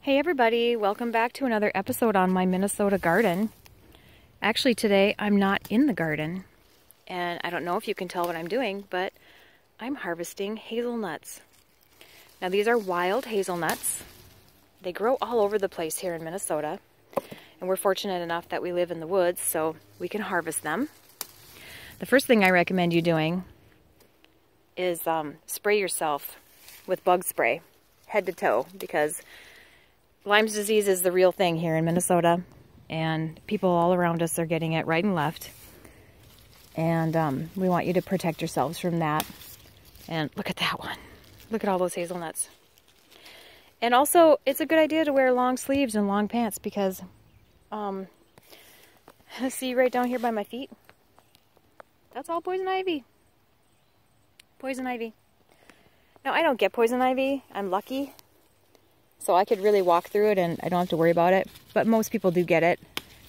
Hey everybody, welcome back to another episode on my Minnesota garden. Actually today I'm not in the garden, and I don't know if you can tell what I'm doing, but I'm harvesting hazelnuts. Now these are wild hazelnuts. They grow all over the place here in Minnesota, and we're fortunate enough that we live in the woods so we can harvest them. The first thing I recommend you doing is spray yourself with bug spray, head to toe, because Lyme's disease is the real thing here in Minnesota, and people all around us are getting it right and left. And we want you to protect yourselves from that. And look at that one. Look at all those hazelnuts. And also, it's a good idea to wear long sleeves and long pants because, see right down here by my feet? That's all poison ivy. Poison ivy. Now, I don't get poison ivy. I'm lucky. So I could really walk through it and I don't have to worry about it. But most people do get it.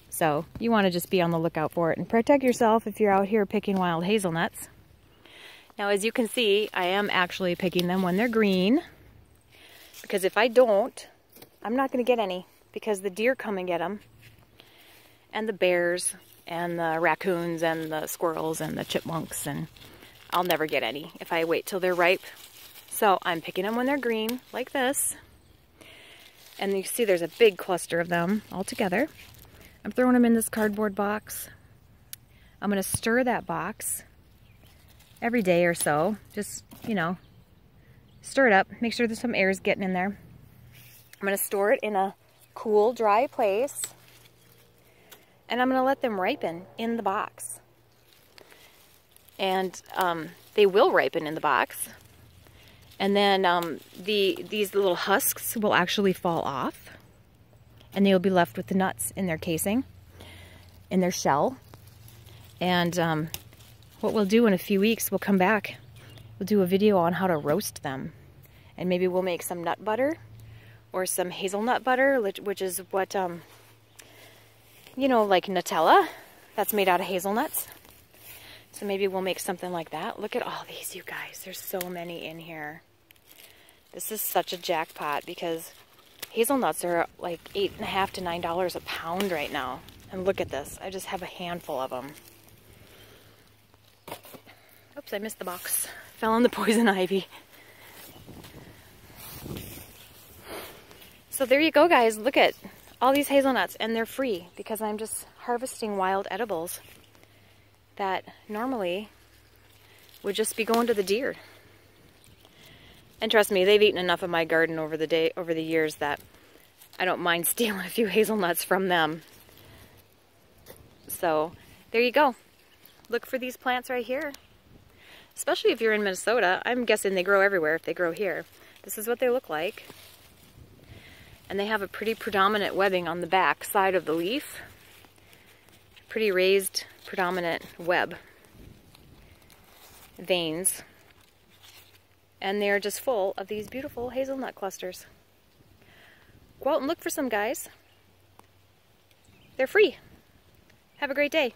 So you want to just be on the lookout for it and protect yourself if you're out here picking wild hazelnuts. Now as you can see, I am actually picking them when they're green. Because if I don't, I'm not going to get any. Because the deer come and get them. And the bears and the raccoons and the squirrels and the chipmunks. And I'll never get any if I wait till they're ripe. So I'm picking them when they're green, like this. And you see there's a big cluster of them all together. I'm throwing them in this cardboard box. I'm going to stir that box every day or so. Just, you know, stir it up. Make sure there's some air is getting in there. I'm going to store it in a cool, dry place. And I'm going to let them ripen in the box. And they will ripen in the box. And then these little husks will actually fall off. And they'll be left with the nuts in their casing, in their shell. And what we'll do in a few weeks, we'll come back. We'll do a video on how to roast them. And maybe we'll make some nut butter or some hazelnut butter, which is what, you know, like Nutella. That's made out of hazelnuts. So maybe we'll make something like that. Look at all these, you guys. There's so many in here. This is such a jackpot because hazelnuts are like $8.50 to $9 a pound right now. And look at this. I just have a handful of them. Oops, I missed the box. Fell on the poison ivy. So there you go, guys. Look at all these hazelnuts. And they're free because I'm just harvesting wild edibles that normally would just be going to the deer. And trust me, they've eaten enough of my garden over the years that I don't mind stealing a few hazelnuts from them. So there you go. Look for these plants right here. Especially if you're in Minnesota. I'm guessing they grow everywhere if they grow here. This is what they look like. And they have a pretty predominant webbing on the back side of the leaf. Pretty raised, predominant web. Veins. And they're just full of these beautiful hazelnut clusters. Go out and look for some, guys. They're free. Have a great day.